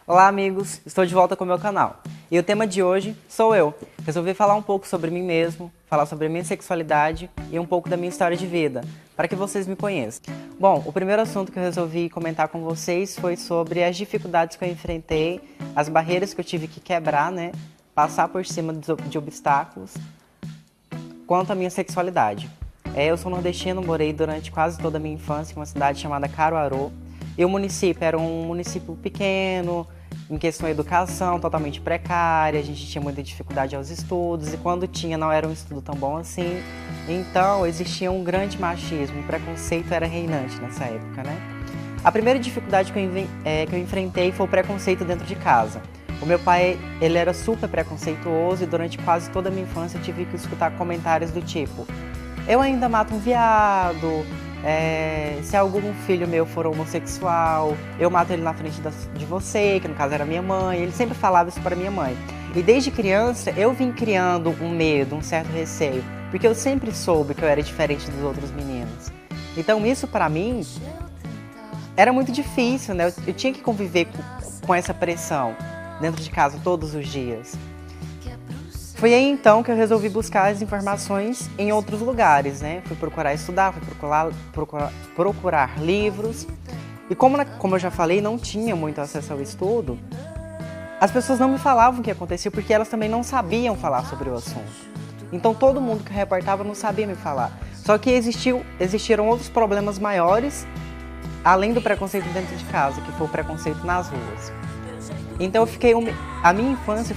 Olá amigos, estou de volta com o meu canal. E o tema de hoje sou eu. Resolvi falar um pouco sobre mim mesmo, falar sobre a minha sexualidade e um pouco da minha história de vida, para que vocês me conheçam. Bom, o primeiro assunto que eu resolvi comentar com vocês foi sobre as dificuldades que eu enfrentei, as barreiras que eu tive que quebrar, passar por cima de obstáculos quanto à minha sexualidade. Eu sou nordestino, morei durante quase toda a minha infância em uma cidade chamada Caruaru. E o município era um município pequeno, em questão de educação, totalmente precária, a gente tinha muita dificuldade aos estudos, e quando tinha não era um estudo tão bom assim. Então existia um grande machismo, o preconceito era reinante nessa época, A primeira dificuldade que eu enfrentei foi o preconceito dentro de casa. O meu pai, ele era super preconceituoso e durante quase toda a minha infância eu tive que escutar comentários do tipo: eu ainda mato um viado, se algum filho meu for homossexual, eu mato ele na frente de você, que no caso era minha mãe. Ele sempre falava isso para minha mãe. E desde criança eu vim criando um medo, um certo receio, porque eu sempre soube que eu era diferente dos outros meninos. Então isso para mim era muito difícil, Eu tinha que conviver com essa pressão dentro de casa todos os dias. Foi aí então que eu resolvi buscar as informações em outros lugares, Fui procurar estudar, fui procurar livros. E como eu já falei, não tinha muito acesso ao estudo, as pessoas não me falavam o que acontecia porque elas também não sabiam falar sobre o assunto. Então todo mundo que reportava não sabia me falar. Só que existiram outros problemas maiores, além do preconceito dentro de casa, que foi o preconceito nas ruas. Então a minha infância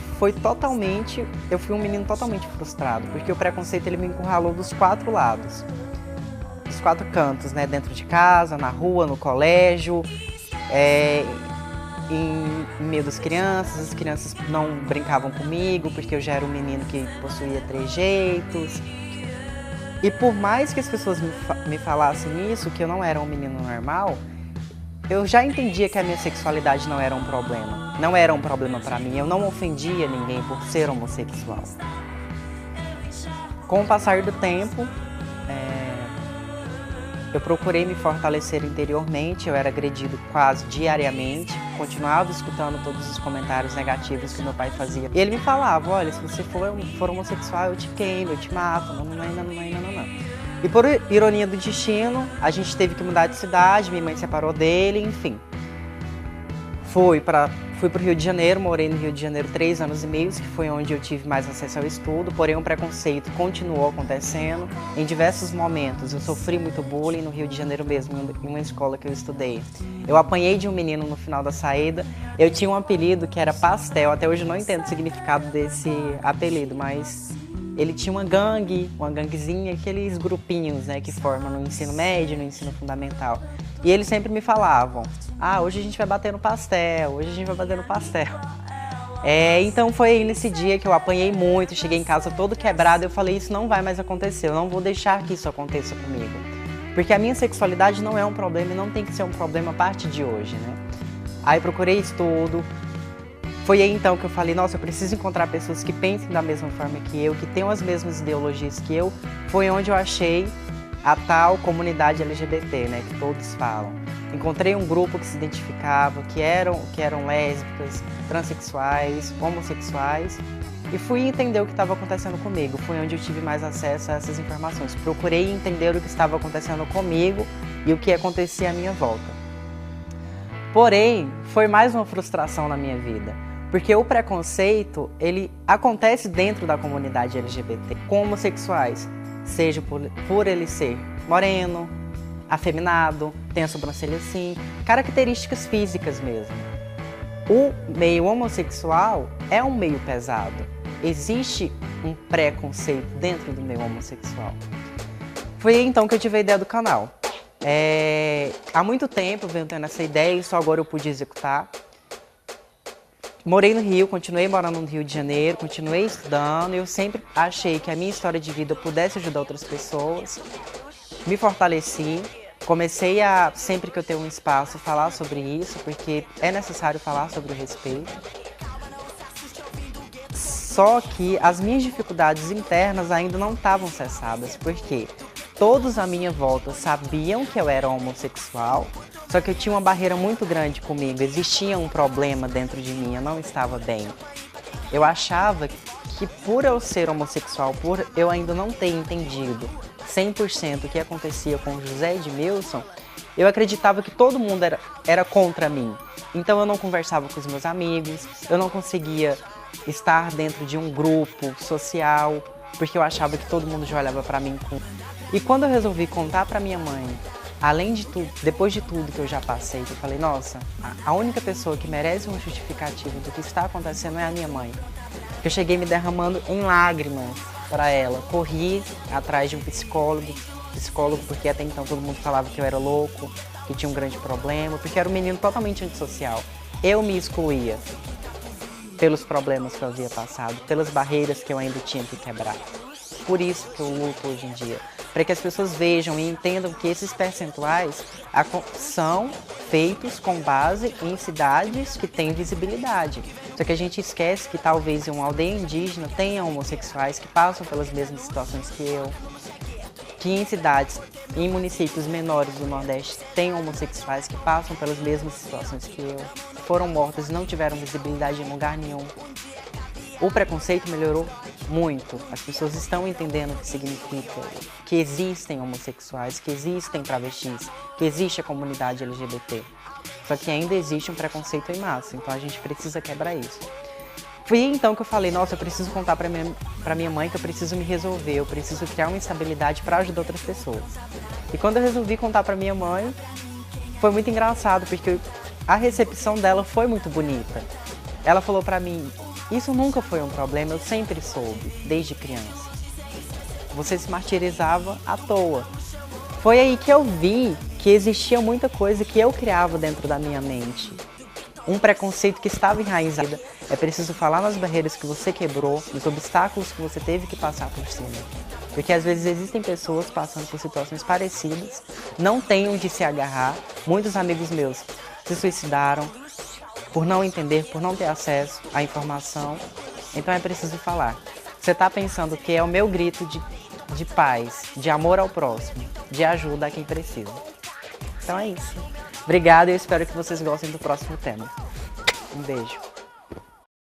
eu fui um menino totalmente frustrado, porque o preconceito ele me encurralou dos quatro lados, dos quatro cantos, dentro de casa, na rua, no colégio, em meio das crianças. As crianças não brincavam comigo, porque eu já era um menino que possuía trejeitos. E por mais que as pessoas me falassem isso, que eu não era um menino normal, eu já entendia que a minha sexualidade não era um problema. Não era um problema pra mim. Eu não ofendia ninguém por ser homossexual. Com o passar do tempo, eu procurei me fortalecer interiormente. Eu era agredido quase diariamente. Continuava escutando todos os comentários negativos que meu pai fazia. E ele me falava: olha, se você for homossexual, eu te queimo, eu te mato. Não. E por ironia do destino, a gente teve que mudar de cidade, minha mãe se separou dele, enfim. Fui para o Rio de Janeiro, morei no Rio de Janeiro 3 anos e meio, que foi onde eu tive mais acesso ao estudo, porém o preconceito continuou acontecendo. Em diversos momentos eu sofri muito bullying no Rio de Janeiro mesmo, em uma escola que eu estudei. Eu apanhei de um menino no final da saída. Eu tinha um apelido que era Pastel, até hoje eu não entendo o significado desse apelido, mas ele tinha uma ganguezinha, aqueles grupinhos que formam no ensino médio, no ensino fundamental. E eles sempre me falavam: hoje a gente vai bater no pastel, hoje a gente vai bater no pastel. Então foi aí nesse dia que eu apanhei muito, cheguei em casa todo quebrado. Eu falei: isso não vai mais acontecer, eu não vou deixar que isso aconteça comigo. Porque a minha sexualidade não é um problema e não tem que ser um problema a partir de hoje, Aí procurei estudo. Foi aí então que eu falei: nossa, eu preciso encontrar pessoas que pensem da mesma forma que eu, que tenham as mesmas ideologias que eu. Foi onde eu achei a tal comunidade LGBT, que todos falam. Encontrei um grupo que se identificava, que eram lésbicas, transexuais, homossexuais, e fui entender o que estava acontecendo comigo. Foi onde eu tive mais acesso a essas informações. Procurei entender o que estava acontecendo comigo e o que acontecia à minha volta. Porém, foi mais uma frustração na minha vida, porque o preconceito, ele acontece dentro da comunidade LGBT, com homossexuais, seja por ele ser moreno, afeminado, tem a sobrancelha assim, características físicas mesmo. O meio homossexual é um meio pesado. Existe um preconceito dentro do meio homossexual. Foi aí então que eu tive a ideia do canal. Há muito tempo eu venho tendo essa ideia e só agora eu pude executar. Morei no Rio, continuei morando no Rio de Janeiro, continuei estudando. Eu sempre achei que a minha história de vida pudesse ajudar outras pessoas. Me fortaleci, comecei a, sempre que eu tenho um espaço, falar sobre isso, porque é necessário falar sobre o respeito. Só que as minhas dificuldades internas ainda não estavam cessadas, porque todos à minha volta sabiam que eu era homossexual, Só que eu tinha uma barreira muito grande comigo, existia um problema dentro de mim, eu não estava bem. Eu achava que por eu ser homossexual, por eu ainda não ter entendido 100% o que acontecia com José Edmilson, eu acreditava que todo mundo era contra mim. Então eu não conversava com os meus amigos, eu não conseguia estar dentro de um grupo social, porque eu achava que todo mundo já olhava pra mim com... E quando eu resolvi contar pra minha mãe, além de tudo, depois de tudo que eu já passei, eu falei, nossa, a única pessoa que merece um justificativo do que está acontecendo é a minha mãe. Eu cheguei me derramando em lágrimas para ela. Corri atrás de um psicólogo porque até então todo mundo falava que eu era louco, que tinha um grande problema, porque era um menino totalmente antissocial. Eu me excluía pelos problemas que eu havia passado, pelas barreiras que eu ainda tinha que quebrar. Por isso que eu luto hoje em dia, para que as pessoas vejam e entendam que esses percentuais são feitos com base em cidades que têm visibilidade. Só que a gente esquece que talvez em uma aldeia indígena tenha homossexuais que passam pelas mesmas situações que eu, que em cidades, em municípios menores do Nordeste, tem homossexuais que passam pelas mesmas situações que eu, foram mortos e não tiveram visibilidade em lugar nenhum. O preconceito melhorou muito. As pessoas estão entendendo o que significa, que existem homossexuais, que existem travestis, que existe a comunidade LGBT. Só que ainda existe um preconceito em massa, então a gente precisa quebrar isso. Foi então que eu falei, nossa, eu preciso contar pra minha mãe que eu preciso me resolver, eu preciso criar uma estabilidade para ajudar outras pessoas. E quando eu resolvi contar pra minha mãe, foi muito engraçado, porque a recepção dela foi muito bonita. Ela falou pra mim, isso nunca foi um problema, eu sempre soube, desde criança. Você se martirizava à toa. Foi aí que eu vi que existia muita coisa que eu criava dentro da minha mente. Um preconceito que estava enraizado. É preciso falar nas barreiras que você quebrou, nos obstáculos que você teve que passar por cima. Porque às vezes existem pessoas passando por situações parecidas, não têm onde se agarrar. Muitos amigos meus se suicidaram por não entender, por não ter acesso à informação. Então é preciso falar. Você está pensando que é o meu grito de paz, de amor ao próximo, de ajuda a quem precisa. Então é isso. Obrigada e eu espero que vocês gostem do próximo tema. Um beijo.